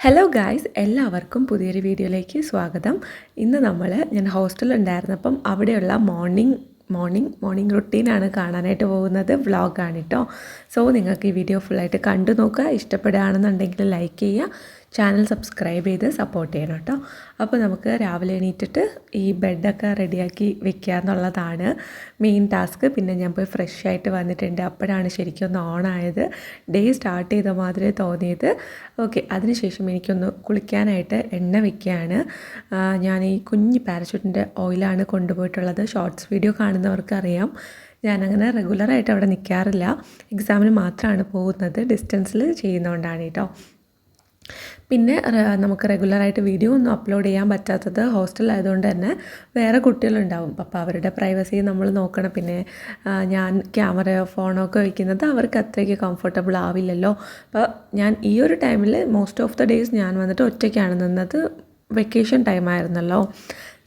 Hello guys, എല്ലാവർക്കും പുതിയൊരു വീഡിയോയിലേക്ക് സ്വാഗതം. ഇന്ന് ഞാൻ ഹോസ്റ്റലിൽ ഉണ്ടായിരുന്നപ്പം അവിടെയുള്ള മോർണിംഗ് റുട്ടീനാണ് കാണാനായിട്ട് പോകുന്നത്. വ്ളോഗാണ് കേട്ടോ. സോ നിങ്ങൾക്ക് ഈ വീഡിയോ ഫുള്ളായിട്ട് കണ്ടു നോക്കുക. ഇഷ്ടപ്പെടുകയാണെന്നുണ്ടെങ്കിൽ ലൈക്ക് ചെയ്യുക, ചാനൽ സബ്സ്ക്രൈബ് ചെയ്ത് സപ്പോർട്ട് ചെയ്യണം കേട്ടോ. അപ്പോൾ നമുക്ക് രാവിലെ എണീറ്റിട്ട് ഈ ബെഡൊക്കെ റെഡിയാക്കി വെക്കുക എന്നുള്ളതാണ് മെയിൻ ടാസ്ക്. പിന്നെ ഞാൻ പോയി ഫ്രഷ് ആയിട്ട് വന്നിട്ടുണ്ട്. അപ്പോഴാണ് ശരിക്കും ഒന്ന് ഓണായത്, ഡേ സ്റ്റാർട്ട് ചെയ്ത മാതിരി തോന്നിയത്. ഓക്കെ, അതിനുശേഷം എനിക്കൊന്ന് കുളിക്കാനായിട്ട് എണ്ണ വയ്ക്കുകയാണ്. ഞാൻ ഈ കുഞ്ഞ് പാരച്യൂട്ടിൻ്റെ ഓയിലാണ് കൊണ്ടുപോയിട്ടുള്ളത്. ഷോർട്സ് വീഡിയോ കാണുന്നവർക്ക് അറിയാം, ഞാനങ്ങനെ റെഗുലറായിട്ട് അവിടെ നിൽക്കാറില്ല. എക്സാമിന് മാത്രമാണ് പോകുന്നത്. ഡിസ്റ്റൻസിൽ ചെയ്യുന്നതുകൊണ്ടാണ് കേട്ടോ. പിന്നെ നമുക്ക് റെഗുലറായിട്ട് വീഡിയോ ഒന്നും അപ്ലോഡ് ചെയ്യാൻ പറ്റാത്തത് ഹോസ്റ്റലായതുകൊണ്ട് തന്നെ വേറെ കുട്ടികളുണ്ടാവും. അപ്പോൾ അവരുടെ പ്രൈവസി നമ്മൾ നോക്കണം. പിന്നെ ഞാൻ ക്യാമറയോ ഫോണോ ഒക്കെ വയ്ക്കുന്നത് അവർക്ക് അത്രയ്ക്ക് കംഫർട്ടബിൾ ആവില്ലല്ലോ. അപ്പോൾ ഞാൻ ഈ ഒരു ടൈമിൽ മോസ്റ്റ് ഓഫ് ദ ഡേയ്സ് ഞാൻ വന്നിട്ട് ഒറ്റയ്ക്കാണ് നിന്നത്. വെക്കേഷൻ ടൈമായിരുന്നല്ലോ.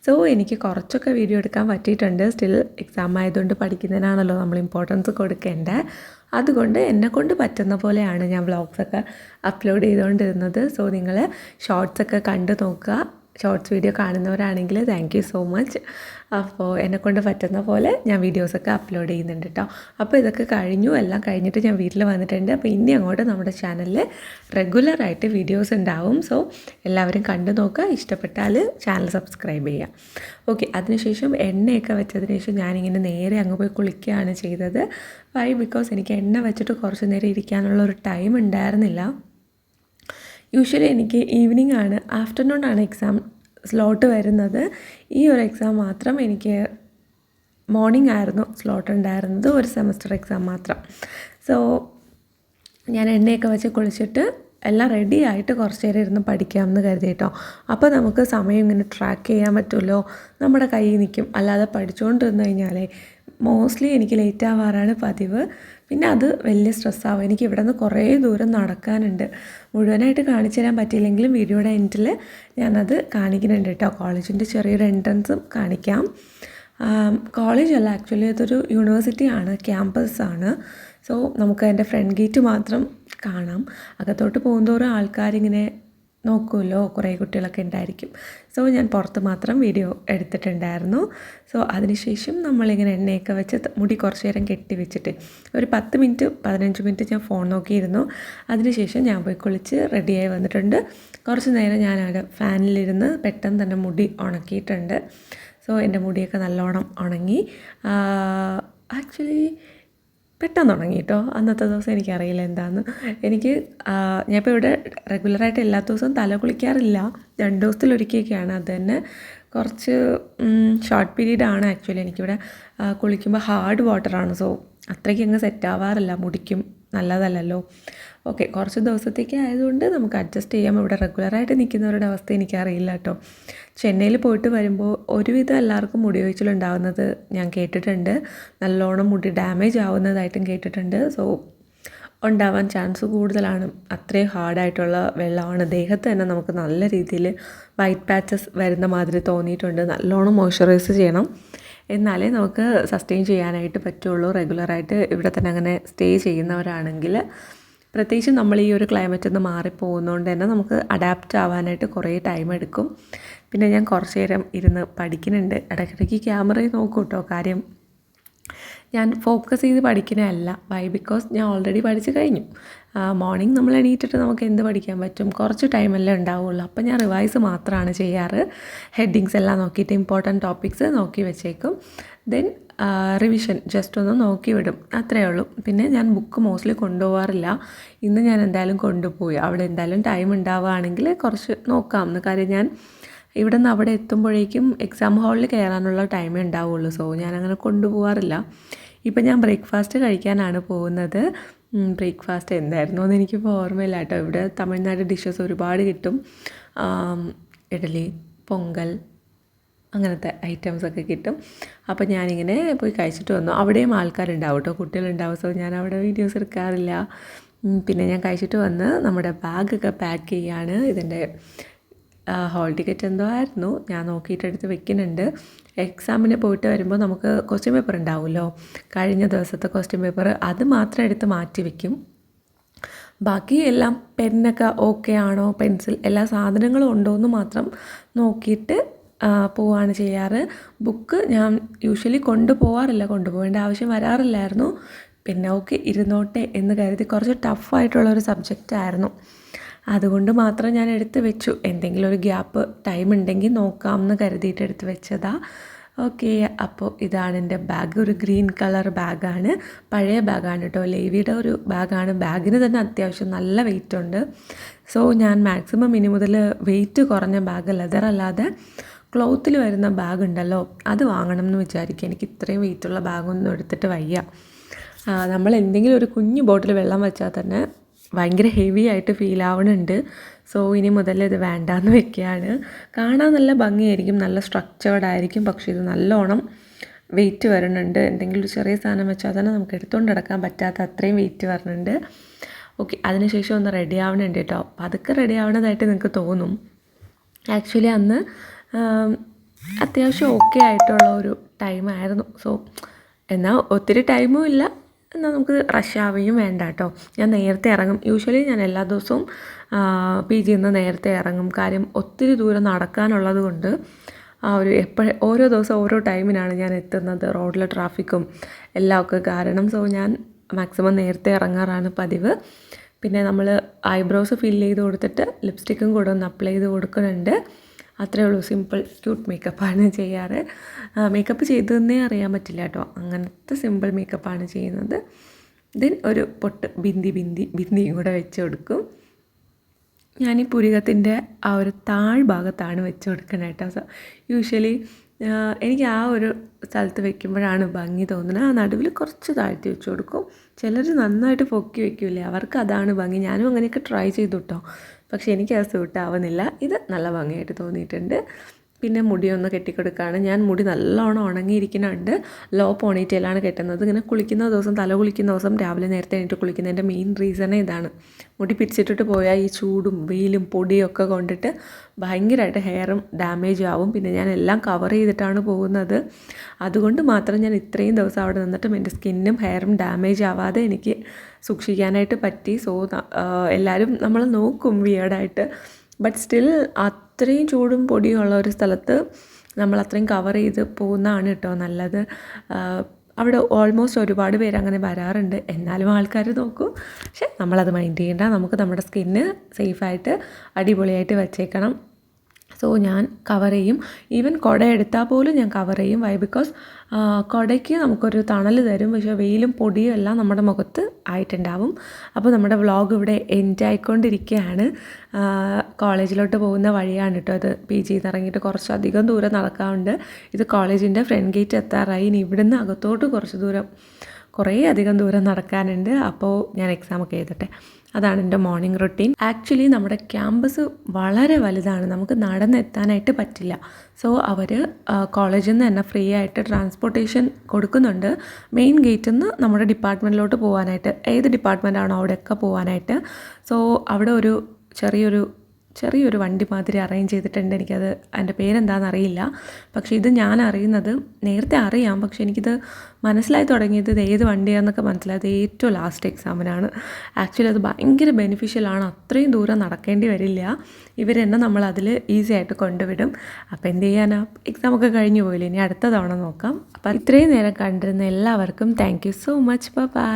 സോ എനിക്ക് കുറച്ചൊക്കെ വീഡിയോ എടുക്കാൻ പറ്റിയിട്ടുണ്ട്. സ്റ്റിൽ എക്സാം ആയതുകൊണ്ട് പഠിക്കുന്നതിനാണല്ലോ നമ്മൾ ഇമ്പോർട്ടൻസ് കൊടുക്കേണ്ടത്. അതുകൊണ്ട് എന്നെക്കൊണ്ട് പറ്റുന്ന പോലെയാണ് ഞാൻ വ്ളോഗ്സൊക്കെ അപ്ലോഡ് ചെയ്തുകൊണ്ടിരുന്നത്. സോ നിങ്ങൾ ഷോർട്സൊക്കെ കണ്ടു നോക്കുക. ഷോർട്സ് വീഡിയോ കാണുന്നവരാണെങ്കിൽ താങ്ക് യു സോ മച്ച്. അപ്പോൾ എന്നെക്കൊണ്ട് പറ്റുന്ന പോലെ ഞാൻ വീഡിയോസൊക്കെ അപ്ലോഡ് ചെയ്യുന്നുണ്ട് കേട്ടോ. അപ്പോൾ ഇതൊക്കെ കഴിഞ്ഞു. എല്ലാം കഴിഞ്ഞിട്ട് ഞാൻ വീട്ടിൽ വന്നിട്ടുണ്ട്. അപ്പോൾ ഇനി അങ്ങോട്ട് നമ്മുടെ ചാനലിൽ റെഗുലറായിട്ട് വീഡിയോസ് ഉണ്ടാവും. സോ എല്ലാവരും കണ്ടു നോക്കുക. ഇഷ്ടപ്പെട്ടാൽ ചാനൽ സബ്സ്ക്രൈബ് ചെയ്യുക. ഓക്കെ, അതിനുശേഷം എണ്ണയൊക്കെ വെച്ചതിന് ശേഷം ഞാനിങ്ങനെ നേരെ അങ്ങ് പോയി കുളിക്കുകയാണ് ചെയ്തത്. വൈ? ബിക്കോസ് എനിക്ക് എണ്ണ വെച്ചിട്ട് കുറച്ച് നേരം ഇരിക്കാനുള്ള ഒരു ടൈം ഉണ്ടായിരുന്നില്ല. യൂഷ്വലി എനിക്ക് ഈവനിങ് ആണ്, ആഫ്റ്റർനൂൺ എക്സാം സ്ലോട്ട് വരുന്നത്. ഈ ഒരു എക്സാം മാത്രം എനിക്ക് മോർണിംഗ് ആയിരുന്നു സ്ലോട്ട് ഉണ്ടായിരുന്നത്, ഒരു സെമസ്റ്റർ എക്സാം മാത്രം. സോ ഞാൻ എണ്ണയൊക്കെ വെച്ച് കുളിച്ചിട്ട് എല്ലാം റെഡി ആയിട്ട് കുറച്ച് നേരം ഇരുന്ന് പഠിക്കാമെന്ന് കരുതി കേട്ടോ. അപ്പോൾ നമുക്ക് സമയം ഇങ്ങനെ ട്രാക്ക് ചെയ്യാൻ പറ്റുമല്ലോ, നമ്മുടെ കയ്യിൽ നിൽക്കും. അല്ലാതെ പഠിച്ചുകൊണ്ടിരുന്ന് കഴിഞ്ഞാലേ മോസ്റ്റ്ലി എനിക്ക് ലേറ്റ് ആവാറാണ് പതിവ്. പിന്നെ അത് വലിയ സ്ട്രെസ്സാവും. എനിക്ക് ഇവിടെ നിന്ന് കുറേ ദൂരം നടക്കാനുണ്ട്. മുഴുവനായിട്ട് കാണിച്ചു തരാൻ പറ്റിയില്ലെങ്കിലും വീഡിയോയുടെ എൻഡിൽ ഞാനത് കാണിക്കുന്നുണ്ട് കേട്ടോ. കോളേജിൻ്റെ ചെറിയൊരു എൻട്രൻസും കാണിക്കാം. കോളേജല്ല, ആക്ച്വലി അതൊരു യൂണിവേഴ്സിറ്റിയാണ്, ക്യാമ്പസാണ്. സോ നമുക്ക് എൻ്റെ ഫ്രണ്ട് ഗേറ്റ് മാത്രം കാണാം. അകത്തോട്ട് പോകുന്തോറും ആൾക്കാരിങ്ങനെ നോക്കുമല്ലോ, കുറേ കുട്ടികളൊക്കെ ഉണ്ടായിരിക്കും. സോ ഞാൻ പുറത്ത് മാത്രം വീഡിയോ എടുത്തിട്ടുണ്ടായിരുന്നു. സോ അതിനുശേഷം നമ്മളിങ്ങനെ എണ്ണയൊക്കെ വെച്ച് മുടി കുറച്ച് നേരം കെട്ടി വെച്ചിട്ട് ഒരു 15 മിനിറ്റ് ഞാൻ ഫോൺ നോക്കിയിരുന്നു. അതിനുശേഷം ഞാൻ പോയി കുളിച്ച് റെഡിയായി വന്നിട്ടുണ്ട്. കുറച്ച് നേരം ഞാനവിടെ ഫാനിലിരുന്ന് പെട്ടെന്ന് തന്നെ മുടി ഉണക്കിയിട്ടുണ്ട്. സോ എൻ്റെ മുടിയൊക്കെ നല്ലോണം ഉണങ്ങി. ആക്ച്വലി പെട്ടെന്ന് ഉണങ്ങി കേട്ടോ. അന്നത്തെ ദിവസം എനിക്കറിയില്ല എന്താണെന്ന്. ഞാനിപ്പോൾ ഇവിടെ റെഗുലറായിട്ട് എല്ലാ ദിവസവും തല കുളിക്കാറില്ല, 2 ദിവസത്തിലൊരിക്കലൊക്കെയാണ്. അത് തന്നെ കുറച്ച് ഷോർട്ട് പീരീഡാണ് ആക്ച്വലി. എനിക്കിവിടെ കുളിക്കുമ്പോൾ ഹാർഡ് വാട്ടറാണ്. സോ അത്രയ്ക്ക് അങ്ങ് സെറ്റ് ആവാറില്ല, മുടിക്കും നല്ലതല്ലല്ലോ. ഓക്കെ, കുറച്ച് ദിവസത്തേക്ക് ആയതുകൊണ്ട് നമുക്ക് അഡ്ജസ്റ്റ് ചെയ്യാം. ഇവിടെ റെഗുലറായിട്ട് നിൽക്കുന്നവരുടെ അവസ്ഥ എനിക്കറിയില്ല കേട്ടോ. ചെന്നൈയിൽ പോയിട്ട് വരുമ്പോൾ ഒരുവിധം എല്ലാവർക്കും മുടി കൊഴിച്ചിലുണ്ടാവുന്നത് ഞാൻ കേട്ടിട്ടുണ്ട്. നല്ലോണം മുടി ഡാമേജ് ആവുന്നതായിട്ടും കേട്ടിട്ടുണ്ട്. സോ ഉണ്ടാവാൻ ചാൻസ് കൂടുതലാണ്. അത്രയും ഹാർഡായിട്ടുള്ള വെള്ളമാണ്. ദേഹത്ത് തന്നെ നമുക്ക് നല്ല രീതിയിൽ വൈറ്റ് പാച്ചസ് വരുന്ന മാതിരി തോന്നിയിട്ടുണ്ട്. നല്ലോണം മോയ്സ്ചറൈസ് ചെയ്യണം, എന്നാലേ നമുക്ക് സസ്റ്റെയിൻ ചെയ്യാനായിട്ട് പറ്റുള്ളൂ. റെഗുലറായിട്ട് ഇവിടെ തന്നെ അങ്ങനെ സ്റ്റേ ചെയ്യുന്നവരാണെങ്കിൽ, പ്രത്യേകിച്ച് നമ്മൾ ഈ ഒരു ക്ലൈമറ്റിൽ നിന്ന് മാറിപ്പോകുന്നതുകൊണ്ട് തന്നെ നമുക്ക് അഡാപ്റ്റ് ആവാനായിട്ട് കുറേ ടൈം എടുക്കും. പിന്നെ ഞാൻ കുറച്ച് നേരം ഇരുന്ന് പഠിക്കുന്നുണ്ട്. ഇടയ്ക്കിടയ്ക്ക് ക്യാമറയിൽ നോക്കും കേട്ടോ. കാര്യം ഞാൻ ഫോക്കസ് ചെയ്ത് പഠിക്കുന്നതല്ല. വൈ? ബിക്കോസ് ഞാൻ ഓൾറെഡി പഠിച്ച് കഴിഞ്ഞു. മോർണിംഗ് നമ്മൾ എണീറ്റിട്ട് നമുക്ക് എന്ത് പഠിക്കാൻ പറ്റും? കുറച്ച് ടൈമല്ലേ ഉണ്ടാവുള്ളൂ. അപ്പോൾ ഞാൻ റിവൈസ് മാത്രമാണ് ചെയ്യാറ്. ഹെഡിങ്സ് എല്ലാം നോക്കിയിട്ട് ഇമ്പോർട്ടൻറ്റ് ടോപ്പിക്സ് നോക്കി വെച്ചേക്കും. ദെൻ റിവിഷൻ ജസ്റ്റ് ഒന്ന് നോക്കി വിടും, അത്രയേ ഉള്ളൂ. പിന്നെ ഞാൻ ബുക്ക് മോസ്റ്റ്ലി കൊണ്ടുപോകാറില്ല. ഇന്ന് ഞാൻ എന്തായാലും കൊണ്ടുപോയി. അവിടെ എന്തായാലും ടൈം ഉണ്ടാവുകയാണെങ്കിൽ കുറച്ച് നോക്കാമെന്ന്. കാര്യം ഞാൻ ഇവിടെ നിന്ന് അവിടെ എത്തുമ്പോഴേക്കും എക്സാം ഹാളിൽ കയറാനുള്ള ടൈമേ ഉണ്ടാവുള്ളൂ. സോ ഞാനങ്ങനെ കൊണ്ടുപോകാറില്ല. ഇപ്പം ഞാൻ ബ്രേക്ക്ഫാസ്റ്റ് കഴിക്കാനാണ് പോകുന്നത്. ബ്രേക്ക്ഫാസ്റ്റ് എന്തായിരുന്നു എന്ന് എനിക്കിപ്പോൾ ഓർമ്മയില്ല കേട്ടോ. ഇവിടെ തമിഴ്നാട് ഡിഷസ് ഒരുപാട് കിട്ടും. ഇഡ്ഡലി, പൊങ്കൽ, അങ്ങനത്തെ ഐറ്റംസൊക്കെ കിട്ടും. അപ്പോൾ ഞാനിങ്ങനെ പോയി കഴിച്ചിട്ട് വന്നു. അവിടെയും ആൾക്കാരുണ്ടാവും കേട്ടോ, കുട്ടികളുണ്ടാവും. സോ ഞാൻ അവിടെ വീഡിയോസ് എടുക്കാറില്ല. പിന്നെ ഞാൻ കഴിച്ചിട്ട് വന്ന് നമ്മുടെ ബാഗൊക്കെ പാക്ക് ചെയ്യുകയാണ്. ഇതിൻ്റെ ഹോൾ ടിക്കറ്റ് എന്തോ ആയിരുന്നു, ഞാൻ നോക്കിയിട്ട് എടുത്ത് വെക്കുന്നുണ്ട്. എക്സാമിന് പോയിട്ട് വരുമ്പോൾ നമുക്ക് ക്വസ്റ്റ്യൻ പേപ്പർ ഉണ്ടാവുമല്ലോ, കഴിഞ്ഞ ദിവസത്തെ ക്വസ്റ്റ്യൻ പേപ്പർ, അത് മാത്രം എടുത്ത് മാറ്റി വയ്ക്കും. ബാക്കി എല്ലാം പെന്നൊക്കെ ഓക്കെ ആണോ, പെൻസിൽ എല്ലാ സാധനങ്ങളും ഉണ്ടോ എന്ന് മാത്രം നോക്കിയിട്ട് പോവാണ് ചെയ്യാറ്. ബുക്ക് ഞാൻ യൂഷ്വലി കൊണ്ടുപോകേണ്ട ആവശ്യം വരാറില്ലായിരുന്നു. പിന്നെ ഓക്കെ ഇരുന്നോട്ടെ എന്ന് കരുതി. കുറച്ച് ടഫായിട്ടുള്ളൊരു സബ്ജക്റ്റായിരുന്നു, അതുകൊണ്ട് മാത്രം ഞാൻ എടുത്ത് വെച്ചു. എന്തെങ്കിലും ഒരു ഗ്യാപ്പ് ടൈം ഉണ്ടെങ്കിൽ നോക്കാം എന്ന് കരുതിയിട്ട് എടുത്ത് വെച്ചതാണ്. ഓക്കെ, അപ്പോൾ ഇതാണ് എൻ്റെ ബാഗ്. ഒരു ഗ്രീൻ കളർ ബാഗാണ്, പഴയ ബാഗാണ് കേട്ടോ, ലേവിയുടെ ഒരു ബാഗാണ്. ബാഗിന് തന്നെ അത്യാവശ്യം നല്ല വെയിറ്റ് ഉണ്ട്. സോ ഞാൻ മാക്സിമം ഇനി മുതൽ വെയിറ്റ് കുറഞ്ഞ ബാഗ്, ലെതർ അല്ലാതെ ക്ലോത്തിൽ വരുന്ന ബാഗ് ഉണ്ടല്ലോ, അത് വാങ്ങണം എന്ന് വിചാരിക്കുക. എനിക്ക് ഇത്രയും വെയിറ്റുള്ള ബാഗൊന്നും എടുത്തിട്ട് വയ്യ. നമ്മൾ എന്തെങ്കിലും ഒരു കുഞ്ഞു ബോട്ടിൽ വെള്ളം വെച്ചാൽ തന്നെ ഭയങ്കര ഹെവി ആയിട്ട് ഫീൽ ആവുന്നുണ്ട്. സോ ഇനി മുതൽ ഇത് വേണ്ടാന്ന് വെക്കുകയാണ്. കാണാൻ നല്ല ഭംഗിയായിരിക്കും, നല്ല സ്ട്രക്ചേർഡ് ആയിരിക്കും, പക്ഷേ ഇത് നല്ലോണം വെയിറ്റ് വരുന്നുണ്ട്. എന്തെങ്കിലും ഒരു ചെറിയ സാധനം വെച്ചാൽ തന്നെ നമുക്ക് എടുത്തുകൊണ്ട് നടക്കാൻ പറ്റാത്ത അത്രയും വെയിറ്റ് വരുന്നുണ്ട്. ഓക്കെ, അതിനുശേഷം ഒന്ന് റെഡി ആവണുണ്ട് കേട്ടോ. അതൊക്കെ റെഡി ആവണതായിട്ട് നിങ്ങൾക്ക് തോന്നും. ആക്ച്വലി അന്ന് അത്യാവശ്യം ഓക്കെ ആയിട്ടുള്ള ഒരു ടൈമായിരുന്നു. സോ എന്നാൽ ഒത്തിരി ടൈമും ഇല്ല, എന്നാൽ നമുക്ക് റഷ് ആവുകയും വേണ്ട കേട്ടോ. ഞാൻ നേരത്തെ ഇറങ്ങും. യൂഷ്വലി ഞാൻ എല്ലാ ദിവസവും PG നിന്ന് നേരത്തെ ഇറങ്ങും. കാര്യം ഒത്തിരി ദൂരം നടക്കാനുള്ളത് കൊണ്ട് ഓരോ ദിവസം ഓരോ ടൈമിനാണ് ഞാൻ എത്തുന്നത്. റോഡിലെ ട്രാഫിക്കും എല്ലാം ഒക്കെ കാരണം. സോ ഞാൻ മാക്സിമം നേരത്തെ ഇറങ്ങാറാണ് പതിവ്. പിന്നെ നമ്മൾ ഐബ്രോസ് ഫില്ല് ചെയ്ത് കൊടുത്തിട്ട് ലിപ്സ്റ്റിക്കും കൂടെ ഒന്ന് അപ്ലൈ ചെയ്ത് കൊടുക്കുന്നുണ്ട്. അത്രേ ഉള്ളൂ. സിമ്പിൾ ക്യൂട്ട് മേക്കപ്പാണ് ചെയ്യാറ്. മേക്കപ്പ് ചെയ്തതെന്നേ അറിയാൻ പറ്റില്ല കേട്ടോ, അങ്ങനത്തെ സിമ്പിൾ മേക്കപ്പാണ് ചെയ്യുന്നത്. ദെൻ ഒരു പൊട്ട് ബിന്ദിയും കൂടെ വെച്ച് കൊടുക്കും. ഞാൻ ഈ പുരികത്തിൻ്റെ ആ ഒരു താഴ്ഭാഗത്താണ് വെച്ച് കൊടുക്കുന്നത് കേട്ടോ. സോ യൂഷ്വലി എനിക്ക് ആ ഒരു സ്ഥലത്ത് വെക്കുമ്പോഴാണ് ഭംഗി തോന്നുന്നത്. ആ നടുവിൽ കുറച്ച് താഴ്ത്തി വെച്ച് കൊടുക്കും. ചിലർ നന്നായിട്ട് പൊക്കി വെക്കില്ലേ, അവർക്ക് അതാണ് ഭംഗി. ഞാനും അങ്ങനെയൊക്കെ ട്രൈ ചെയ്തു കേട്ടോ, പക്ഷേ എനിക്കത് സൂട്ടാവുന്നില്ല. ഇത് നല്ല ഭംഗിയായിട്ട് തോന്നിയിട്ടുണ്ട്. പിന്നെ മുടിയൊന്ന് കെട്ടിക്കൊടുക്കുകയാണ്. ഞാൻ മുടി നല്ലോണം ഉണങ്ങിയിരിക്കുന്നുണ്ട്. ലോ പോണിറ്റെയിലാണ് കെട്ടുന്നത്. ഇങ്ങനെ കുളിക്കുന്ന ദിവസം, തല കുളിക്കുന്ന ദിവസം രാവിലെ നേരത്തെ എണീറ്റ് കുളിക്കുന്നതിൻ്റെ മെയിൻ റീസണേ ഇതാണ്. മുടി പിരിച്ചിട്ടിട്ട് പോയാൽ ഈ ചൂടും വെയിലും പൊടിയൊക്കെ കൊണ്ടിട്ട് ഭയങ്കരമായിട്ട് ഹെയറും ഡാമേജ് ആവും. പിന്നെ ഞാൻ എല്ലാം കവർ ചെയ്തിട്ടാണ് പോകുന്നത്. അതുകൊണ്ട് മാത്രം ഞാൻ ഇത്രയും ദിവസം അവിടെ നിന്നിട്ടും എൻ്റെ സ്കിന്നും ഹെയറും ഡാമേജ് ആവാതെ എനിക്ക് സൂക്ഷിക്കാനായിട്ട് പറ്റി. സോ എല്ലാവരും നമ്മൾ നോക്കും വിയേർഡായിട്ട്, ബട്ട് സ്റ്റിൽ അത്രയും ചൂടും പൊടിയും ഉള്ള ഒരു സ്ഥലത്ത് നമ്മൾ അത്രയും കവർ ചെയ്ത് പോകുന്നതാണ് കേട്ടോ നല്ലത്. അവിടെ ഓൾമോസ്റ്റ് ഒരുപാട് പേര് അങ്ങനെ വരാറുണ്ട്, എന്നാലും ആൾക്കാർ നോക്കും. പക്ഷെ നമ്മളത് മൈൻഡ് ചെയ്യേണ്ട, നമുക്ക് നമ്മുടെ സ്കിന്ന് സേഫായിട്ട് അടിപൊളിയായിട്ട് വച്ചേക്കണം. സോ ഞാൻ കവർ ചെയ്യും. ഈവൻ കുട എടുത്താൽ പോലും ഞാൻ കവർ ചെയ്യും. വൈ? ബിക്കോസ് കുടയ്ക്ക് നമുക്കൊരു തണൽ തരും, പക്ഷേ വെയിലും പൊടിയും എല്ലാം നമ്മുടെ മുഖത്ത് ആയിട്ടുണ്ടാവും. അപ്പോൾ നമ്മുടെ വ്ളോഗ് ഇവിടെ എൻഡ് ആയിക്കൊണ്ടിരിക്കുകയാണ്. കോളേജിലോട്ട് പോകുന്ന വഴിയാണ് കേട്ടോ അത്. PG ഇറങ്ങിയിട്ട് കുറച്ചധികം ദൂരം നടക്കാറുണ്ട്. ഇത് കോളേജിൻ്റെ ഫ്രണ്ട് ഗേറ്റ് എത്താറായി. ഇനി ഇവിടുന്ന് അകത്തോട്ട് കുറേ അധികം ദൂരം നടക്കാനുണ്ട്. അപ്പോൾ ഞാൻ എക്സാമൊക്കെ എഴുതട്ടെ. അതാണ് എൻ്റെ മോർണിംഗ് റൊട്ടീൻ. ആക്ച്വലി നമ്മുടെ ക്യാമ്പസ് വളരെ വലുതാണ്, നമുക്ക് നടന്നെത്താനായിട്ട് പറ്റില്ല. സോ അവർ കോളേജിൽ നിന്ന് തന്നെ ഫ്രീ ആയിട്ട് ട്രാൻസ്പോർട്ടേഷൻ കൊടുക്കുന്നുണ്ട്. മെയിൻ ഗേറ്റിൽ നിന്ന് നമ്മുടെ ഡിപ്പാർട്ട്മെൻറ്റിലോട്ട് പോകാനായിട്ട്, ഏത് ഡിപ്പാർട്ട്മെൻറ്റാണോ അവിടെയൊക്കെ പോകാനായിട്ട്. സോ അവിടെ ഒരു ചെറിയൊരു വണ്ടി മാതിരി അറേഞ്ച് ചെയ്തിട്ടുണ്ട്. എനിക്കത് അതിൻ്റെ പേരെന്താണെന്ന് അറിയില്ല. പക്ഷേ ഇത് ഞാൻ അറിയുന്നത് നേരത്തെ അറിയാം, പക്ഷേ എനിക്കിത് മനസ്സിലായി തുടങ്ങിയത് ഇത് ഏത് വണ്ടിയാണെന്നൊക്കെ മനസ്സിലായത് ഏറ്റവും ലാസ്റ്റ് എക്സാമിനാണ്. ആക്ച്വലി അത് ഭയങ്കര ബെനിഫിഷ്യലാണ്. അത്രയും ദൂരം നടക്കേണ്ടി വരില്ല. ഇവരെന്നെ നമ്മളതിൽ ഈസി ആയിട്ട് കൊണ്ടുവിടും. അപ്പോൾ എന്ത് ചെയ്യാനാ, എക്സാമൊക്കെ കഴിഞ്ഞു പോയില്ലേ, ഇനി അടുത്ത തവണ നോക്കാം. അപ്പോൾ ഇത്രയും നേരം കണ്ടിരുന്ന എല്ലാവർക്കും thank you so much. By.